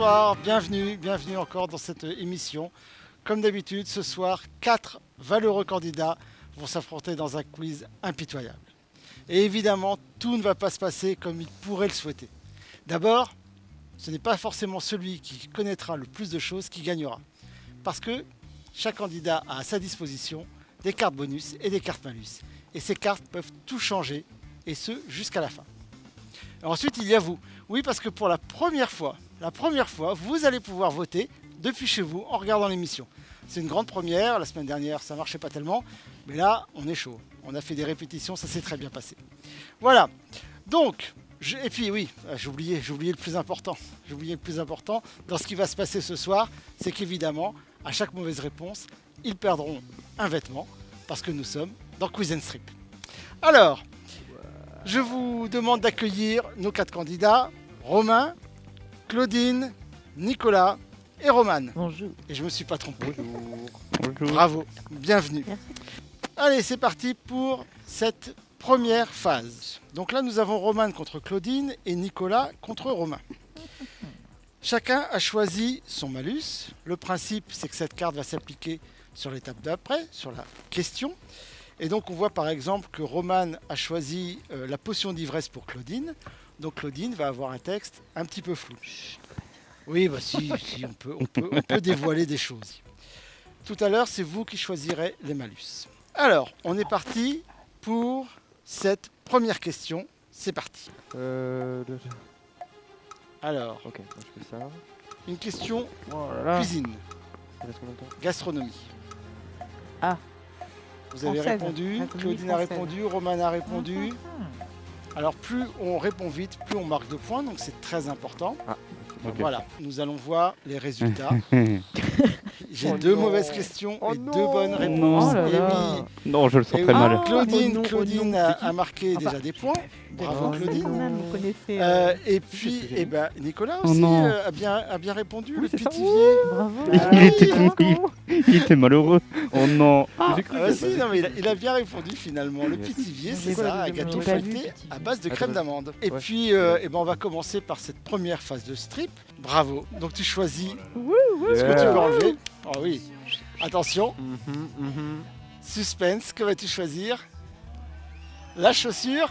bonsoir, bienvenue encore dans cette émission. Comme d'habitude, ce soir, 4 valeureux candidats vont s'affronter dans un quiz impitoyable. Et évidemment, tout ne va pas se passer comme ils pourraient le souhaiter. D'abord, ce n'est pas forcément celui qui connaîtra le plus de choses qui gagnera. Parce que chaque candidat a à sa disposition des cartes bonus et des cartes malus. Et ces cartes peuvent tout changer, et ce, jusqu'à la fin. Et ensuite, il y a vous. Oui, parce que pour la première fois, vous allez pouvoir voter depuis chez vous en regardant l'émission. C'est une grande première. La semaine dernière, ça ne marchait pas tellement. Mais là, on est chaud. On a fait des répétitions, ça s'est très bien passé. Voilà. Donc, et puis oui, j'ai oublié le plus important. J'ai oublié le plus important dans ce qui va se passer ce soir, c'est qu'évidemment, à chaque mauvaise réponse, ils perdront un vêtement parce que nous sommes dans Quiz and Strip. Alors, je vous demande d'accueillir nos 4 candidats, Romain, Claudine, Nicolas et Roman. Bonjour. Et je ne me suis pas trompé. Bonjour. Bravo, bienvenue. Merci. Allez, c'est parti pour cette première phase. Donc là, nous avons Roman contre Claudine et Nicolas contre Romain. Chacun a choisi son malus. Le principe, c'est que cette carte va s'appliquer sur l'étape d'après, sur la question. Et donc, on voit par exemple que Roman a choisi la potion d'ivresse pour Claudine. Donc, Claudine va avoir un texte un petit peu flou. Oui, bah si on peut dévoiler des choses. Tout à l'heure, c'est vous qui choisirez les malus. Alors, on est parti pour cette première question. C'est parti. Alors, Ok, moi je fais ça. une question Oh là là. cuisine, Il reste combien de temps? gastronomie. Ah. Vous avez Française. répondu, Gastronomie Claudine a française. répondu, Roman a répondu. Alors, plus on répond vite, plus on marque de points, donc c'est très important. Ah, ok. Voilà, nous allons voir les résultats. J'ai Oh 2 non. mauvaises questions Oh et 2 non. bonnes réponses. Oh là Et là. oui, Non, je le sens et très oui, mal. Claudine, Oh non, Claudine oh a, non. a marqué Ah bah. déjà des points. Bravo Quand Claudine. même, vous connaissez. Et puis, eh ben, Nicolas Oh aussi non. a bien répondu. Oui, Le c'est ça. Pithiviers. Bravo. Il était, il était malheureux. Oh non. J'ai cru Ah que- si, non, mais il a bien répondu finalement. Le Yes. Pithivier, J'ai c'est pas ça, un vu, gâteau j'ai pas vu, feuilleté Pithivier. à base de Ah, crème t'as d'amande. Et Ouais. puis, eh ben, on va commencer par cette première phase de strip. Bravo. Donc tu choisis ce que tu veux enlever. Oh oui. Attention, suspense, que vas-tu choisir? La chaussure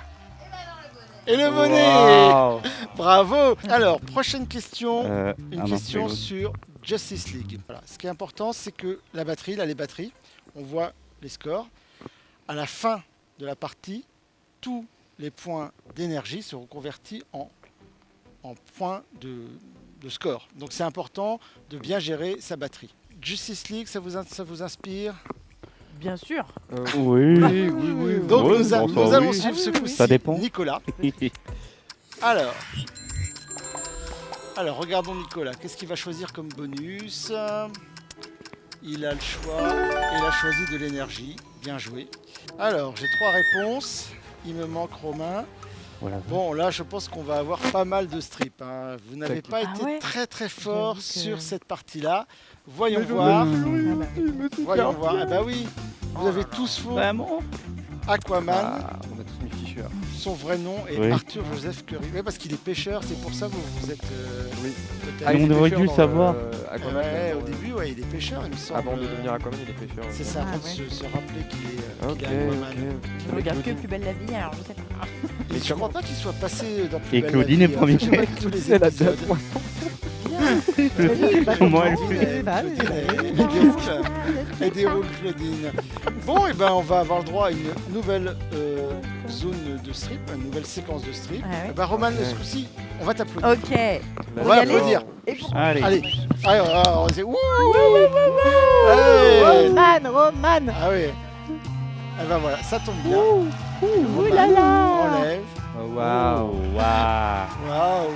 et le bonnet. Wow. Bravo. Alors, prochaine question. Une Ah, mince, question oui. sur Justice League. Voilà. Ce qui est important, c'est que la batterie, là, les batteries, on voit les scores. À la fin de la partie, tous les points d'énergie seront convertis en points de score. Donc c'est important de bien gérer sa batterie. Justice League, ça vous inspire? Bien sûr. Oui. Donc Ouais, nous, bon, nous ça, allons oui. suivre ce Ah oui, oui. coup-ci Ça dépend. Nicolas. Alors, regardons Nicolas. Qu'est-ce qu'il va choisir comme bonus? Il a le choix. Il a choisi de l'énergie. Bien joué. Alors, j'ai 3 réponses. Il me manque Romain. Voilà. Bon, là, je pense qu'on va avoir pas mal de strips, hein. Vous n'avez pas Ah été ouais. très très fort J'avoue que- sur cette partie-là. Voyons Mais je voir. l'ai- Ah bah, Voyons voir. Ah bah oui, vous avez tous faux. Vraiment? Aquaman, Ah, on a tous mis Fischer. son vrai nom est Oui. Arthur Joseph Curry. Oui, parce qu'il est pêcheur, c'est pour ça que vous êtes Oui. peut-être. Ah, on aurait dû le savoir. Ouais, Aquaman, au début, ouais, il est pêcheur, il me semble. Avant de devenir Aquaman, il est pêcheur. C'est ça, Ah, pour ouais. se rappeler qu'il est, Ok, qu'il est Aquaman. Je regarde que Plus belle la vie, alors je sais pas. Mais je crois pas qu'il soit passé dans Plus Et belle Claudine la est vie, première. je sais pas tous les C'est la épisodes. date. Comment elle elle déroule Claudine. Bon, et ben on va avoir le droit à une nouvelle zone de strip, une nouvelle séquence de strip. Ah ouais. Eh ben Roman, Ouais. ce coup-ci, on va t'applaudir. Ok. On Vous va y allez applaudir. Et pour Allez. Allez, on va dire ouh, Roman. Ah oui. Eh ben voilà, ça tombe bien. Ouh là là. Enlève. Oh, Waouh. Waouh. Waouh.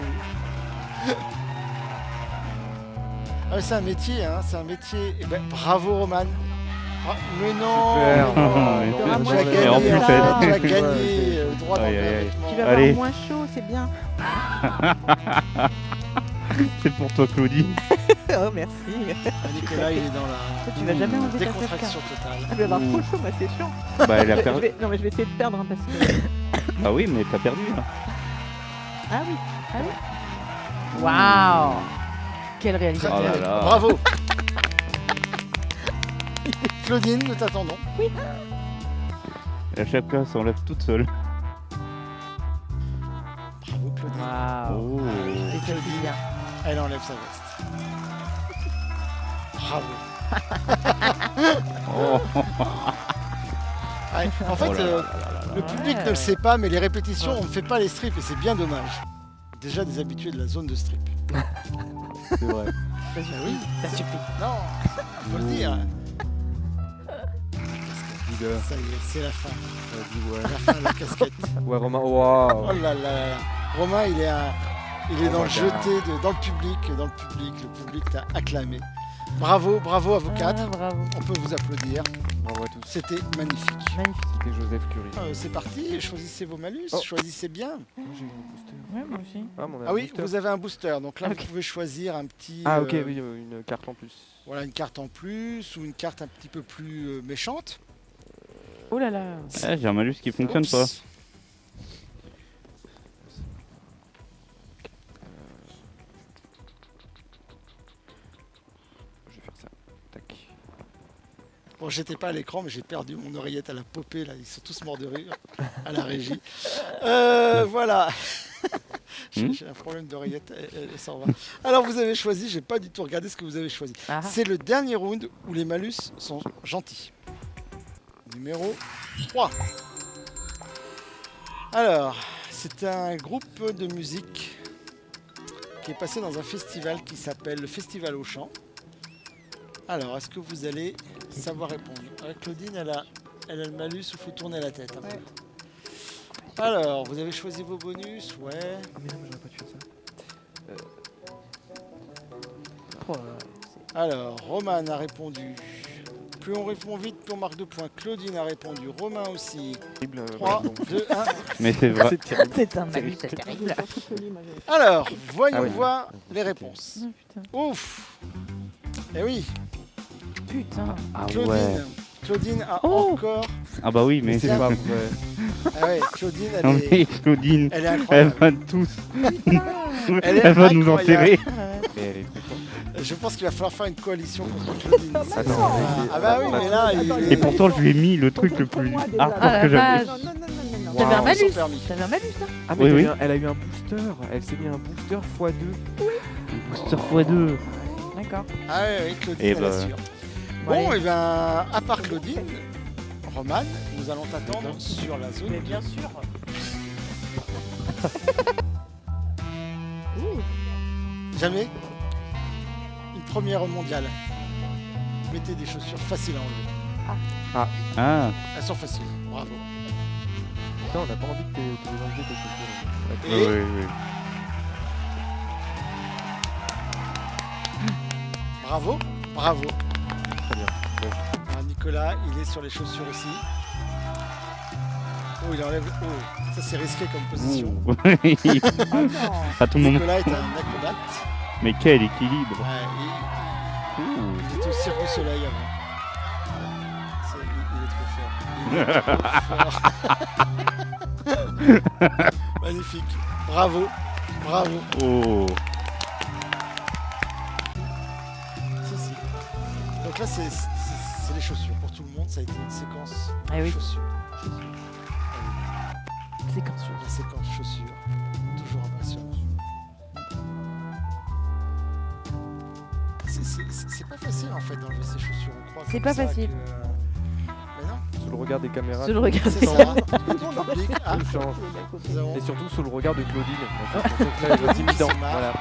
Ah, c'est un métier, hein, c'est un métier. Eh ben, bravo Roman. Ah, mais non, Super. mais non, Ah, non, mais tu as moi, gagné, et en plus, tu elle- as gagné le droit Aïe, d'enlever aïe, un aïe. vêtement. Tu vas Allez. avoir moins chaud, c'est bien. C'est pour toi, Claudine. Oh merci. Ah, Nicolas, il est dans Toi, la tu vas jamais enlever ta casquette. décontraction totale. Je vais avoir trop chaud, moi c'est chiant. Bah, elle a Je perdu. vais- Non mais je vais essayer de perdre hein, parce que. Bah oui, mais t'as perdu. Là. Ah oui. Ah oui. Waouh. Quel Très réalisateur. bien. Oh là là. Bravo. Claudine, nous t'attendons. À chaque fois, s'enlève toute seule. Bravo Claudine. Waouh. Oh. Et ça c'est bien. Elle enlève sa veste. Bravo. Oh. Ouais, en fait, Oh là là le public ne le sait pas, mais les répétitions, on ne fait pas les strips et c'est bien dommage. Déjà des habitués de la zone de strip. C'est vrai. Ça suffit. oui. Ça suffit. Non, faut le dire. Leader. Ça y est, c'est la fin. Ouais. La fin de la casquette. Ouais, Romain. Oh Waouh. là là là. Romain, il est dans le my jeté, dans le public. Le public t'a acclamé. Bravo, bravo à vous quatre. Ah, bravo. On peut vous applaudir. Bravo à tous. C'était magnifique. Magnifique. C'était Joseph Curie. C'est parti, choisissez vos malus, Oh. choisissez bien. Moi, j'ai eu un booster. Ouais, moi aussi. Ah, mais on a Ah un oui, booster. vous avez un booster, donc là Ok. vous pouvez choisir un petit... Ah, ok, oui, une carte en plus. Voilà, une carte en plus ou une carte un petit peu plus méchante. Oh là là. Ah, j'ai un malus qui fonctionne pas. Oups. Je vais faire ça. Tac. Bon, j'étais pas à l'écran, mais j'ai perdu mon oreillette à la popée, là. Ils sont tous morts de rire à la régie. Voilà. J'ai un problème d'oreillette, elle s'en va. Alors, vous avez choisi, j'ai pas du tout regardé ce que vous avez choisi. Ah. C'est le dernier round où les malus sont gentils. Numéro 3. Alors, c'est un groupe de musique qui est passé dans un festival qui s'appelle le Festival au Chant. Alors, est-ce que vous allez savoir répondre? Claudine, elle a le malus où il faut tourner la tête. Hein. Alors, vous avez choisi vos bonus, ouais. Ah, mais non, mais j'aurais pas dû faire ça. Oh là là. Alors, Roman a répondu. Plus on répond vite, plus on marque 2 points. Claudine a répondu. Romain aussi. Terrible. 3, 2, 1. Mais c'est vrai. C'est terrible. C'est un malus, c'est terrible. Alors, voyons Ah oui. voir les réponses. Oh, putain. Ouf. Eh oui, Putain. Ah Claudine. ouais. Claudine a Oh. encore. Ah bah oui, mais C'est c'est pas vrai. vrai. Ah ouais, Claudine, Non elle est, mais Claudine, elle est elle incroyable. va tous. Elle est Elle va nous incroyable. enterrer. Ah ouais. Mais elle est trop forte. Je pense qu'il va falloir faire une coalition contre Claudine. Attends, Ah bah oui, mais là, il Et pourtant, je lui ai mis le truc le plus Ah hardcore la que vache. j'avais. T'avais un Waouh. malus. Sans permis. T'avais un malus là. Ah, mais Oui, t'as oui. eu elle a eu un booster. Elle s'est mis un booster x2. Booster x2. D'accord. Ah ouais, oui, Claudine, Eh elle bah. assure. Ouais. Bon, et ben, à part Claudine, Roman, nous allons t'attendre sur la zone. Mais bien sûr. Jamais une première mondiale. Mettez des chaussures faciles à enlever. Ah, Elles sont faciles. Bravo. Putain, on n'a pas envie de te les enlever tes chaussures. Et oui, oui. bravo, bravo. Très bien. Ah, Nicolas, il est sur les chaussures aussi. Oh, il enlève. Oh, ça c'est risqué comme position. Ouh. Oh non. À tout moment. Nicolas est un acrobate. Mais quel équilibre. Ouais, Ouh. il était au Cirque du Soleil avant. Il est trop fort. Il est trop fort. Magnifique. Bravo. Bravo. Oh. Si, si. Donc là, c'est les chaussures. Pour tout le monde, ça a été une séquence Ah oui. chaussures. Séquence. La séquence chaussures. Toujours impressionnant. C'est pas facile en fait d'enlever ses chaussures. On croit C'est comme pas ça facile. Mais non, Sous le regard des caméras. Sous le regard c'est des ça. Du public. Ah, Tout change. nous avons- Et surtout sous le regard de Claudine. En fait, donc là, elle est timidant. C'est marrant. Voilà.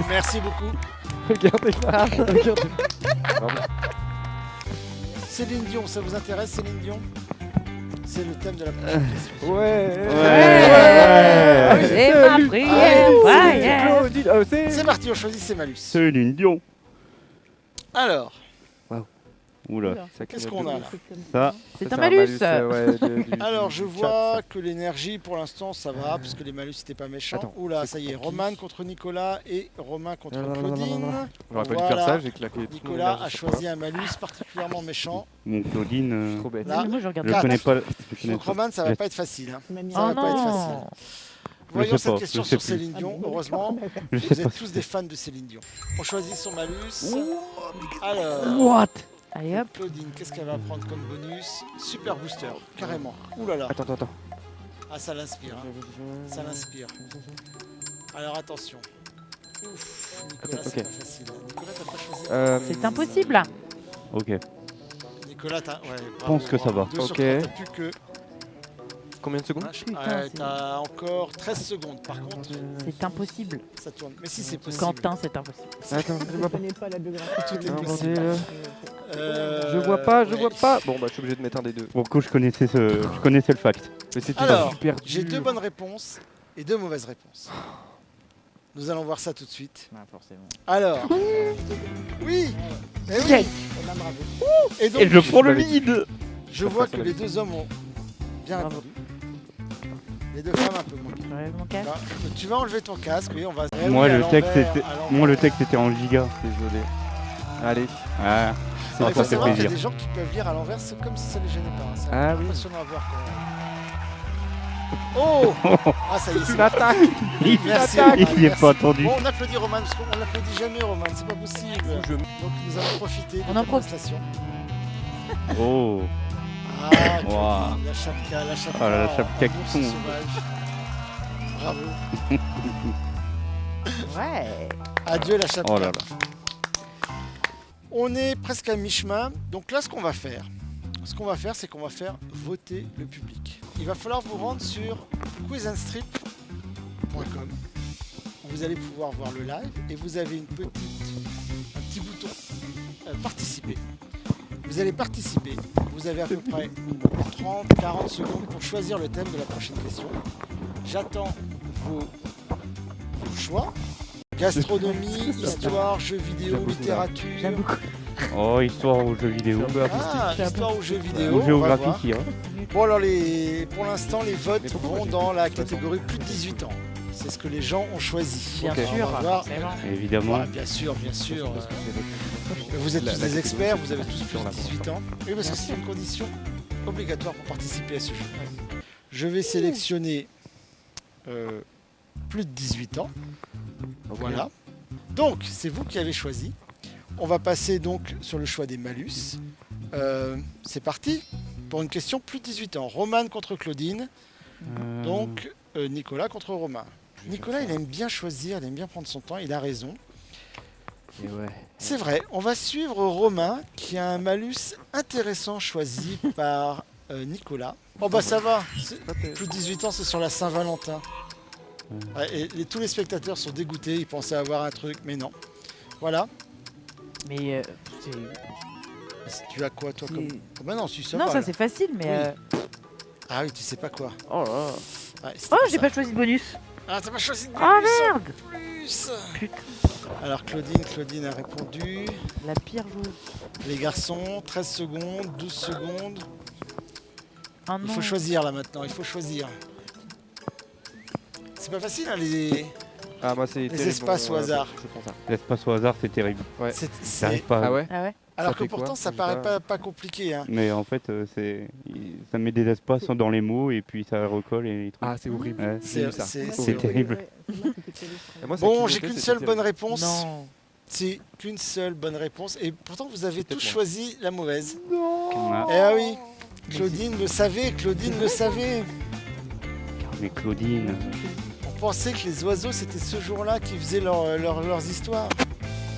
Merci beaucoup. Regardez-la. Regardez. Bravo. Céline Dion, ça vous intéresse Céline Dion? C'est le thème de la prochaine question. Ouais. Ouais. Allez, C'est salut. ma prière. Allez, Ouais. c'est Claudine. Oh, C'est parti, on choisit ses malus. Céline Dion. Alors, Oula. Ça qu'est-ce clignote qu'on a de là? ouf. Ça, C'est Ça, un malus. ouais, du Alors je chat, vois ça. que l'énergie pour l'instant ça va, parce que les malus c'était pas méchant. Attends, Oula, c'est ça y est, contre qui Roman contre Nicolas et Romain contre Non, non, non, non, Claudine. non, non. J'aurais pas dû Voilà. faire ça, j'ai claqué toute mon Nicolas énergie a sur choisi un malus particulièrement méchant. mon Claudine, toi. Je suis trop bête. Là, Moi je regarde je Quatre. connais pas. Je connais Donc pas. Roman, ça va pas être facile. Hein. Ça Oh va pas être facile. non. Voyons sais cette pas, question je sais sur plus. Céline Dion. Heureusement, Je vous sais pas. êtes tous des fans de Céline Dion. On choisit son malus. Alors, What? Allez hop. Claudine, qu'est-ce qu'elle va prendre comme bonus? Super booster, carrément. Ouh là là. Attends. Ah, ça l'inspire. Hein. Ça l'inspire. Alors attention. Ouf, Nicolas, Attends, c'est ok. pas facile. Nicolas, t'as pas choisi. C'est impossible. Ok. Nicolas, t'as. Ouais, Je pense que ça va. 2 sur Ok. 3, t'as plus que. Combien de secondes? Putain, Ouais, c'est- t'as encore 13 secondes. Par contre, C'est impossible. ça tourne. Mais si, c'est possible. Quentin, c'est impossible. Attends, je vois pas. pas la biographie. Tout est Non, possible. attendez, je Ouais. vois pas. Bon, bah, je suis obligé de mettre un des deux. Pour le coup, je connaissais le fact. Mais c'était Alors, super J'ai dur. 2 bonnes réponses et 2 mauvaises réponses. Nous allons voir ça tout de suite. forcément. Alors, oui, eh oui. Yes. Eh ben, bravo. Et donc, Et je prends le l'avais dit. lead. je vois que les 2 hommes ont bien Bravo. répondu. Les 2 femmes un peu moins bien. J'enlève mon casque. Là, tu vas enlever ton casque, oui, on va. Eh Moi, oui, à le texte l'envers, était, à l'envers. moi, le texte était en giga. Désolé. Allez. Ah, Il ça faut fait savoir qu'il y a plaisir. des gens qui peuvent lire à l'envers, c'est comme si ça les gênait pas. hein. C'est Ah oui. impressionnant à voir quand même. Oh Ah, ça y est, c'est Une bon. attaque. Il Merci, attaque. Roman, il est merci. pas attendu. Bon, on applaudit Roman, parce qu'on l'applaudit jamais, Roman, c'est pas possible. Je- Donc nous allons profiter de On ta en profite. prestation. Oh. Ah, Claudine, Wow. la chapka, la chapka. Ah, la chapka en qui ours tombe. sauvage. Bravo. Ouais. Adieu la chapka. Oh là là. On est presque à mi-chemin. Donc là, ce qu'on va faire, c'est qu'on va faire voter le public. Il va falloir vous rendre sur quizandstrip.com. Vous allez pouvoir voir le live et vous avez un petit bouton participer. Vous allez participer. Vous avez à peu près 30-40 secondes pour choisir le thème de la prochaine question. J'attends vos choix. Gastronomie, histoire, jeux vidéo, littérature. J'aime beaucoup. Oh, histoire aux jeux vidéo. Un peu artistique. Ah, histoire ou jeux vidéo. Ou on va géographie, voir. qui, hein. Bon alors pour l'instant les votes Mais pourquoi vont moi, j'ai dans dit la 60? catégorie plus de 18 ans. C'est ce que les gens ont choisi. Bien Ok, sûr. on va voir. forcément. Évidemment. Ouais, bien sûr, bien sûr. Parce que c'est Vous êtes La- tous la des catégorie experts, vous avez tous plus sur de la 18 ans. Oui, parce que c'est une condition obligatoire pour participer à ce jeu. Je vais sélectionner plus de 18 ans. Voilà. Donc, c'est vous qui avez choisi. On va passer donc sur le choix des malus. C'est parti pour une question plus de 18 ans. Roman contre Claudine. Donc, Nicolas contre Romain. Nicolas, il aime bien choisir, il aime bien prendre son temps, il a raison. Et ouais. C'est vrai, on va suivre Romain qui a un malus intéressant choisi par Nicolas. Oh bah ça va, plus de 18 ans, c'est sur la Saint-Valentin. Ouais, et tous les spectateurs sont dégoûtés, ils pensaient avoir un truc, mais non. Voilà. Mais Tu as quoi toi comme... c'est- Oh bah non, si ça non, va, ça là. c'est facile, mais. Oui. Ah oui, tu sais pas quoi. Oh là là. Ouais, c'était Oh, pour j'ai ça. pas choisi de bonus. Ah, t'as pas choisi de Oh bonus en merde. plus. Putain, Alors Claudine a répondu. la pire joueuse. Les garçons, 13 secondes, 12 secondes. Oh Il non. faut choisir là maintenant, il faut choisir. C'est pas facile hein, les... Ah, moi, c'est. terrible, espaces au hasard. Je prends ça. L'espace au hasard, c'est terrible. Ouais. J'arrive pas. Ah ouais? Ah ouais. Alors Ça que fait quoi pourtant ça J'ai paraît pas- pas compliqué. Hein. Mais en fait, ça met des espaces dans les mots et puis ça recolle et les trucs. Ah, c'est horrible. Ouais. J'ai eu ça. C'est terrible. Et moi, ça Bon, clignotait, j'ai qu'une c'était seule terrible. bonne réponse. Non. C'est qu'une seule bonne réponse. Et pourtant vous avez C'est tous peut-être choisi la mauvaise. Ah, Eh ah oui, Claudine le savait, Claudine le savait. mais Claudine. On pensait que les oiseaux c'était ce jour-là qui faisaient leurs histoires.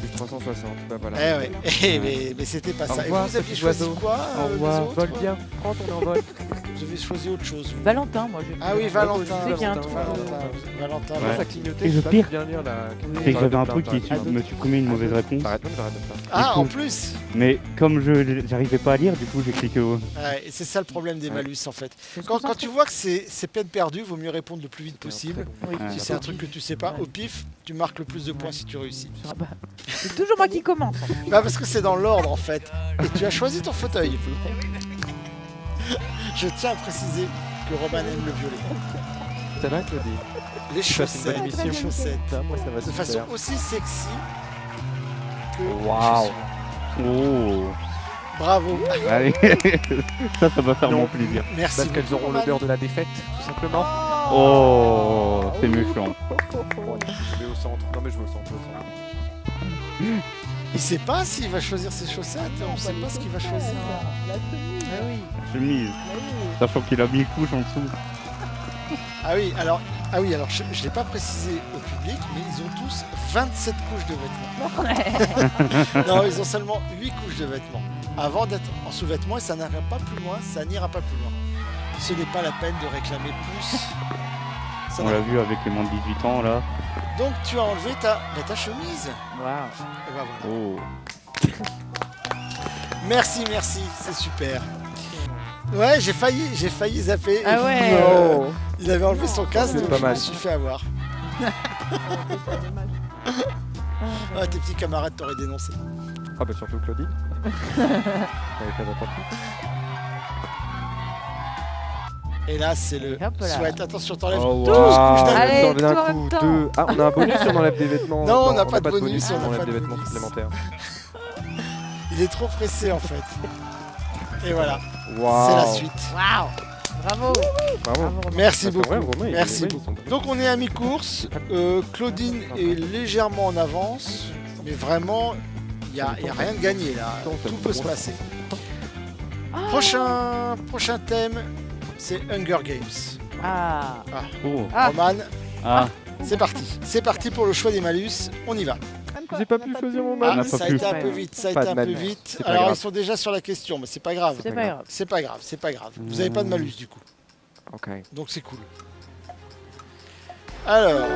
Plus 360, bah voilà. Eh ouais, mais c'était pas Au ça. revoir, Et vous aviez petits choisi oiseaux. quoi Au les revoir, autres vole bien. Prends ton envol. Vous avez choisi autre chose. vous. Valentin, moi j'ai. Ah oui, Valentin. Tu sais qu'il y a un truc. Valentin. Moi, Ouais. ça clignotait. Et je le sais pas pire, bien lire la. C'est que j'avais un truc qui me supprimait une mauvaise réponse. T'arrêtes même, j'arrête même pas. Ah, Du en coup, plus Mais comme je j'arrivais pas à lire, du coup j'ai cliqué au. Ouais, et c'est ça le problème des Ouais. malus en fait. Faut se Quand concentrer. tu vois que c'est peine perdue, vaut mieux répondre le plus vite possible. Oui, Ouais. Si c'est un truc que tu sais pas, au pif, tu marques le plus de points Ouais. si tu réussis. Ah bah, c'est toujours moi qui commence. Bah parce que c'est dans l'ordre en fait. Et tu as choisi ton fauteuil. Je tiens à préciser que Roman aime le violet. Ça va, Claudie? Les Tu passes une bonne chaussettes, émission. les chaussettes. Ça, moi, ça va De façon super. aussi sexy que Waouh. les chaussures. Oh. Bravo. Allez, ça va faire Non. mon plaisir. Merci. Parce qu'elles beaucoup, auront Roman. l'odeur de la défaite, tout simplement. Oh, Oh, c'est méchant. Je vais au centre. Non mais je vais au centre. Il sait pas s'il va choisir ses chaussettes, on sait pas ce qu'il va choisir. La chemise. Ah oui. Chemise. Ah oui. Sachant qu'il a mis une couche en dessous. Ah oui, alors je ne l'ai pas précisé au public, mais ils ont tous 27 couches de vêtements. Non, ils ont seulement 8 couches de vêtements. Avant d'être en sous-vêtements, et ça n'ira pas plus loin, ça n'ira pas plus loin. Ce n'est pas la peine de réclamer plus. Ça On n'ira l'a vu avec les moins de 18 ans là. Donc tu as enlevé ta chemise. Waouh. Et ben voilà. Oh. Merci, c'est super. Ouais, j'ai failli zapper. Ah Et ouais. puis, Oh. il avait enlevé son casque, C'est donc pas je me mal. suis fait avoir. Ah, tes petits camarades t'auraient dénoncé. Ah bah surtout Claudine. T'avais pas d'attention. Et là, c'est le Hop là. sweat. Attention, t'enlèves Oh, 12 wow. couches d'un Allez, coup. Attends, d'un tout en coup, même temps. 2. Ah, on a un bonus si on enlève des vêtements. Non, on n'a pas de bonus, bonus, on n'a on pas enlève de des vêtements bonus. supplémentaires. Il est trop pressé en fait. Et voilà, Waouh. c'est la suite. Waouh. Bravo. Bravo. Bravo, Romain. Merci Parce que beaucoup. ouais, Romain, il- Merci ouais, ils beaucoup. sont bons. Donc on est à mi-course. Claudine est légèrement en avance, mais vraiment, il n'y a rien de gagné là. Tout peut se passer. Prochain thème, c'est Hunger Games. Ah. Oh. Ah. Roman, Ah. c'est parti. C'est parti pour le choix des malus. On y va. J'ai pas pu choisir mon Ah, n'a malus. pas ça a pu. été un peu vite. Ça a Pas été de un peu malus. vite. C'est pas Alors grave. ils sont déjà sur la question, mais c'est pas grave. C'est pas grave. C'est pas grave. C'est pas grave. Vous n'avez pas de malus du coup. Ok. Donc c'est cool. Alors,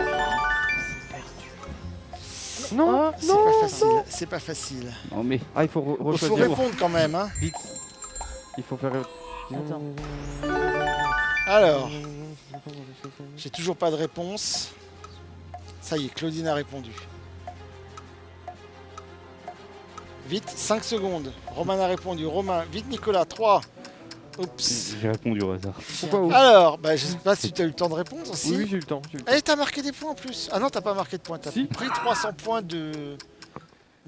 Non, c'est non. pas facile. C'est pas facile. Non mais. Ah, il faut Il faut rechoisir. répondre quand même. Hein. Vite. Il faut faire. Attends. Alors, j'ai toujours pas de réponse. Ça y est, Claudine a répondu. Vite, 5 secondes. Romain a répondu. Romain, vite Nicolas, 3. Oups. J'ai répondu au hasard. Pourquoi ouf Alors, bah, je sais pas si tu as eu le temps de répondre aussi. Oui, oui, j'ai eu le temps. j'ai eu le temps. Eh, t'as marqué des points en plus. Ah non, t'as pas marqué de points. T'as Si. pris 300 points de...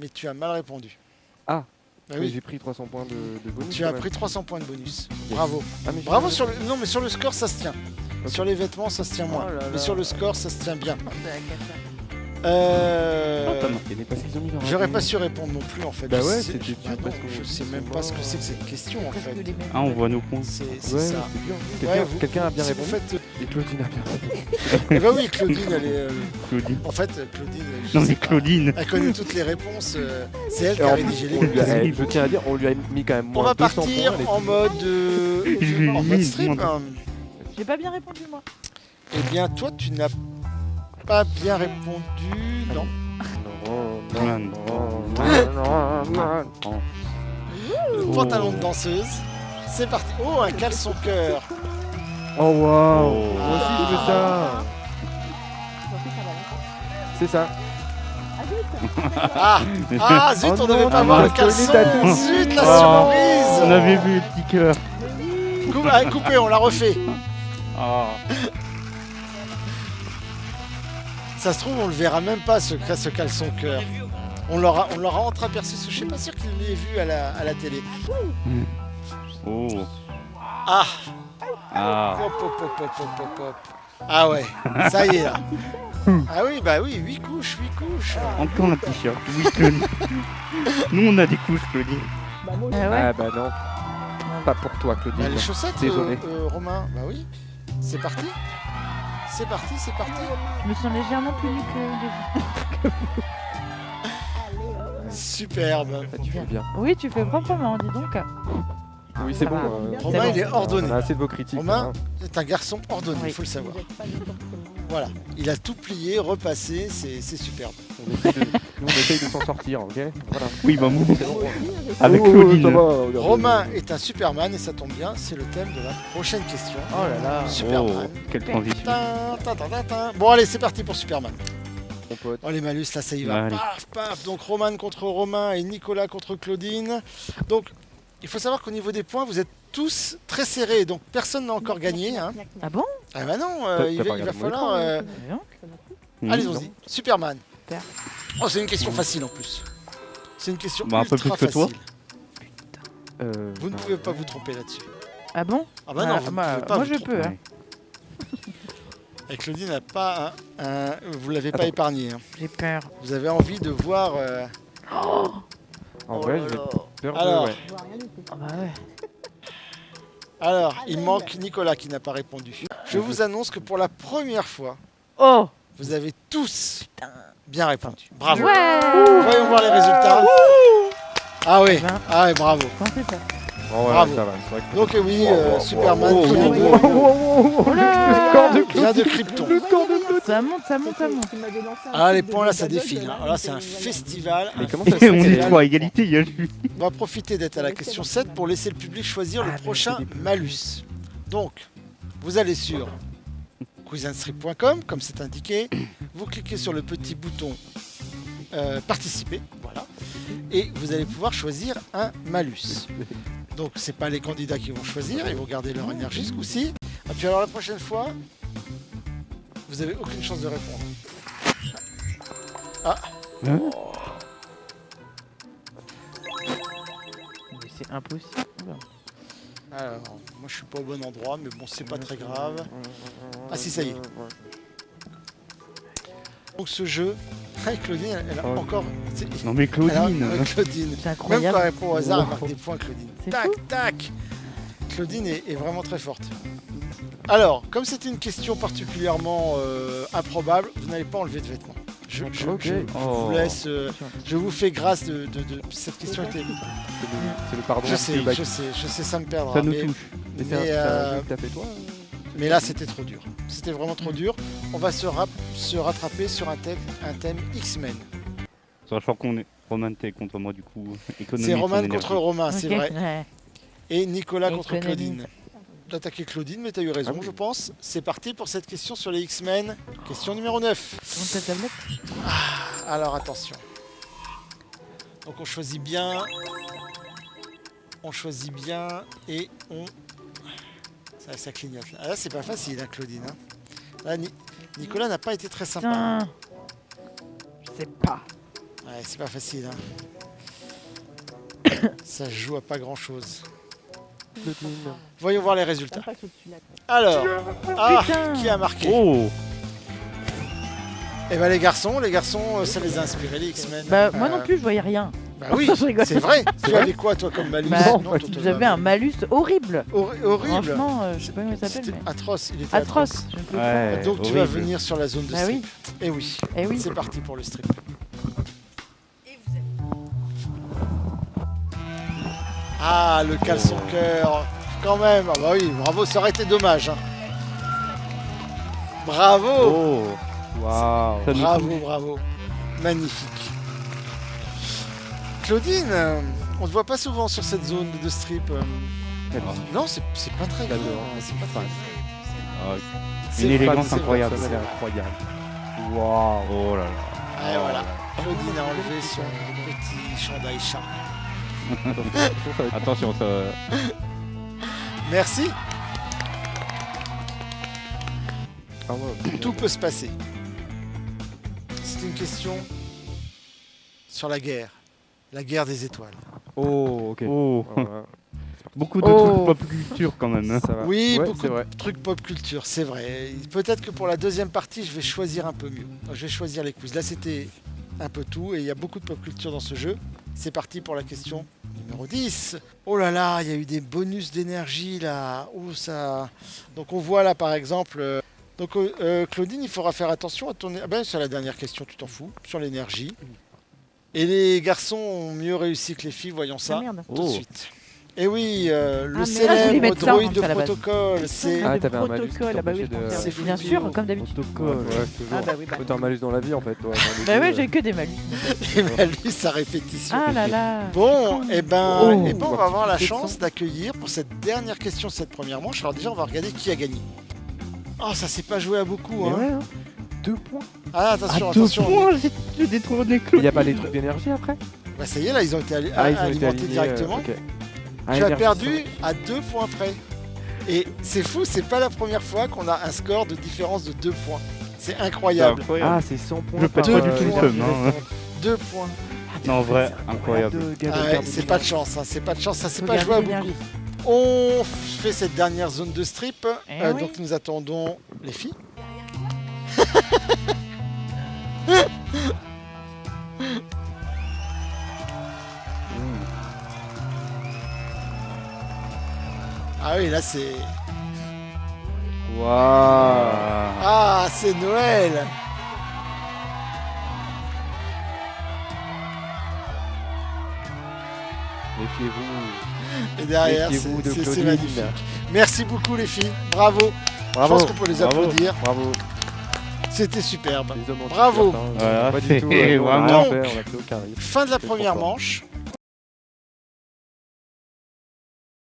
Mais tu as mal répondu. Ah. Bah Mais oui, j'ai pris 300 points de bonus. tu quand as même. pris 300 points de bonus. Yes. Bravo. Ah, mais j'ai Bravo pas- sur le... Non, mais sur le score, ça se tient. Ok. Sur les vêtements, ça se tient moins. Oh là Mais là. sur le score, ça se tient bien. C'est la cata. T'as marqué. Mais parce qu'ils ont mis leur J'aurais raté. pas su répondre non plus en fait. Bah Je ouais, sais- c'était dur bah non, parce que je sais ils même sont pas ce que morts. c'est que cette question en Presque fait. les mêmes. Ah, on voit nos points. C'est Ouais, ça. c'est dur. Ouais, Quelqu'un vous- quelqu'un a bien si vous répondu. faites... Et Claudine a bien répondu. Eh bah oui, Claudine, elle est... Claudine. En fait, Claudine... je Non sais mais pas. Claudine. Elle connaît toutes les réponses. C'est elle qui Et a en rédigé les On lui a- quiz. je tiens à dire, on lui a mis quand même On moins va 200 partir points. elle est en plus- mode... Je lui ai en mis mode strip. moins hein. J'ai pas bien répondu moi. Eh bien, toi, tu n'as pas bien répondu. Non. Non, Le pantalon de danseuse. C'est parti. Oh, un caleçon cœur. Oh waouh. Oh. Moi aussi je veux ça. C'est ça. Ah, ah zut, Oh on devait non, pas non, voir le non, caleçon. Tony, Zut, la Oh, surprise. On avait vu le petit cœur. Allez, coupez, on l'a refait. Ah. Ça se trouve, on le verra même pas, ce caleçon cœur. On l'aura entreaperçu. Je suis pas sûr qu'il l'ait vu à la télé. Oh. Ah, Ah. hop, hop, hop, hop, hop, hop, hop. Ah ouais, ça y est là. Ah oui, bah oui, 8 couches, 8 couches. Encore un t-shirt. Oui, Claudine. Nous on a des couches, Claudine. Ah ouais. Ah bah non. Pas pour toi Bah, Claudine. les chaussettes, Désolé. Romain, bah oui. C'est parti. C'est parti, c'est parti. Je me sens légèrement plus nue que les Superbe. Ah, tu fais bien. Oui, tu fais proprement, dis donc. Oui c'est ça bon. va. Romain, bon. il est ordonné. On a assez de vos critiques. Romain, hein. c'est un garçon ordonné, il Oui. faut le savoir. Voilà, il a tout plié, repassé, c'est superbe. Nous on essaye de s'en sortir, ok. Voilà. Oui, bah moi. C'est bon. Avec Oh, ça Claudine. va, regardez. Romain est un Superman et ça tombe bien, c'est le thème de la prochaine question. Oh là là. Oh, Superman. quelle transition. Tin, tin, tin, tin, tin. Bon allez, c'est parti pour Superman. Mon pote. Oh les malus, là ça y va. Allez. Paf, paf. Donc Roman contre Romain et Nicolas contre Claudine. Donc il faut savoir qu'au niveau des points, vous êtes tous très serrés. Donc personne n'a encore gagné. Hein. Ah bon? Ah bah non, T'as il pas va regardé mon falloir... Dis donc. Mmh. Allez-y, Superman. Super. Oh, c'est une question facile en plus. C'est une question Bah, un peu ultra plus que toi. facile. Vous ne non. pouvez pas vous tromper là-dessus. Ah bon? Ah bah non, Ah, vous ne moi- pouvez pas moi, vous je tromper. peux, hein. Et Claudine n'a pas vous l'avez pas épargné. Hein. J'ai peur. Vous avez envie de voir. En vrai, j'ai peur de... Alors, Ouais. Ah bah ouais. alors, il manque Nicolas qui n'a pas répondu. Je vous annonce que pour la première fois, Oh. vous avez tous bien répondu. Bravo. Ouais. Voyons voir les résultats. Ah oui, Ben. ah ouais, bravo. Quand c'est ça? Oh, ouais, Bravo. ça va. C'est vrai que... Donc oui, Superman wow, vient wow, de- Oh là. vient de Krypton. Ça monte, ça monte, ça monte. Ah les points là ça défile. Hein. Là c'est un festival. Mais un comment ça se Et on fait est trois à égalité, il y a lui. On va profiter d'être à la question 7 pour laisser le public choisir le prochain malus. Donc, vous allez sur quizandstrip.com, comme c'est indiqué. Vous cliquez sur le petit bouton participer, voilà. Et vous allez pouvoir choisir un malus. Donc, c'est pas les candidats qui vont choisir, ils vont garder leur énergie ce coup-ci. Et puis alors la prochaine fois, vous avez aucune chance de répondre. Ah, Mais c'est impossible. alors, moi je suis pas au bon endroit, mais bon, c'est pas très grave. Ah si, ça y est. Donc ce jeu, avec Claudine, elle a Oh. encore... Non mais Claudine. Claudine. C'est Même quand incroyable. elle répond au hasard, elle marque des points, Claudine. C'est Tac, fou. tac. Claudine est vraiment très forte. Alors, comme c'était une question particulièrement improbable, vous n'allez pas enlever de vêtements. Je Ok. vous Oh. laisse... je vous fais grâce de... Cette question était... C'est le pardon. Je sais, le bac. je sais, ça me perdra. Ça nous mais- touche. Mais c'est un mais, jeu que t'as fait toi Mais là, c'était trop dur. C'était vraiment trop dur. On va se rattraper sur un thème X-Men. Sachant qu'on est Roman t'es contre moi du coup. Économie C'est de son Roman énergie. contre Romain, c'est Ok, vrai. ouais. Et Nicolas contre Économie. Claudine. T'as attaqué Claudine, mais t'as eu raison, Ah oui. je pense. C'est parti pour cette question sur les X-Men. Question numéro 9. Monte ta tablette. Alors, attention. Donc, on choisit bien. On choisit bien et on... Ça clignote. Ah, là, c'est pas facile, hein, Claudine. Hein. Là, Nicolas n'a pas été très sympa. hein. Putain. Je sais pas. Ouais, c'est pas facile. Hein. Ça se joue à pas grand-chose. Voyons voir les résultats. Alors, Putain. qui a marqué? Oh. Eh ben les garçons, ça les a inspirés, les X-Men. Bah, moi non plus, je voyais rien. Bah oui, Je rigole. c'est vrai. Tu avais quoi, toi, comme malus? Bah, Non, toi, Vous avez un malus horrible. horrible. Franchement, je sais pas comment il s'appelle, C'était mais... atroce. Il était Atroce. atroce. Je ne peux Ouais. Donc tu vas horrible. venir sur la zone de Bah strip. oui. Et oui. pas. Eh oui. C'est parti pour le strip. Ah, le caleçon cœur. Quand même. Ah bah oui, bravo, ça aurait été dommage. Hein. Bravo. Oh. Waouh. Ça nous Bravo, bravo. Magnifique. Claudine, on te voit pas souvent sur cette zone de strip. Non, c'est pas très grave. J'adore. C'est pas très grave. Ah, C'est une vrai, élégance c'est vrai, incroyable. c'est Ça a vrai. l'air incroyable. Waouh. Oh là là. Et voilà. Claudine a enlevé son petit chandail chat. Attention, ça. Merci. Ah ouais, Tout peut se passer. C'est une question sur la guerre. La guerre des étoiles. Oh, ok. Oh. Voilà. Beaucoup de Oh. trucs pop culture quand même. hein. Ça va. Oui, Ouais, beaucoup c'est de vrai. trucs pop culture, c'est vrai. Peut-être que pour la deuxième partie, je vais choisir un peu mieux. Je vais choisir les quiz. Là, c'était un peu tout et il y a beaucoup de pop culture dans ce jeu. C'est parti pour la question numéro 10. Oh là là, il y a eu des bonus d'énergie là. Oh ça. Donc on voit là par exemple. Donc Claudine, il faudra faire attention à ton. Ah ben c'est la dernière question, tu t'en fous. Sur l'énergie. Et les garçons ont mieux réussi que les filles, voyons ça. Ah, merde. Tout de Oh. suite. Et oui, le mais là, je voulais célèbre mettre ça, droïde en de fait, à la base. protocole, c'est Ah, de t'avais un malus qui protocole. Ah bah oui, je t'empêchait de- pensais- C'est bien foutu. sûr, comme d'habitude. Protocole, ouais, toujours. Ah bah oui, bah. Faut un malus dans la vie en fait, toi. dans les Bah jeux, ouais, j'ai que des malus. les malus à répétition. Ah là là. Bon, et ben, Oh. on va avoir la C'est chance ça. d'accueillir pour cette dernière question, cette première manche. Alors déjà, on va regarder qui a gagné. Oh, ça s'est pas joué à beaucoup. Mais Hein. ouais, hein. 2 points. Ah, attention, À 2 attention. points, j'ai détourné Il y a pas les trucs d'énergie après? Bah ça y est, là, ils ont été Ils ont été alimentés alignés, directement. ok. Tu as énergie, perdu à 2 points près. Et c'est fou, c'est pas la première fois qu'on a un score de différence de 2 points. C'est incroyable. Ah, c'est 100 points. Je pète pas du tout le seum, hein. 2 points. Non, en vrai, incroyable. Ah ouais, c'est pas de chance, hein, c'est pas de chance, ça s'est Faut pas joué à garder beaucoup. l'énergie. On fait cette dernière zone de strip, Eh oui. donc nous attendons les filles. Ah oui, là c'est... Waouh. Ah, c'est Noël. Méfiez-vous. Et derrière, Méfiez-vous de c'est Claudine. magnifique. Merci beaucoup les filles, bravo. Bravo. Je pense qu'on peut les Bravo. applaudir. Bravo. C'était superbe. Les hommes en Bravo. t-shirt, hein, Voilà, pas du c'est tout. vraiment- On a Donc, fait, on a fait aucun rythme. Fin de la C'est première trop fort. manche.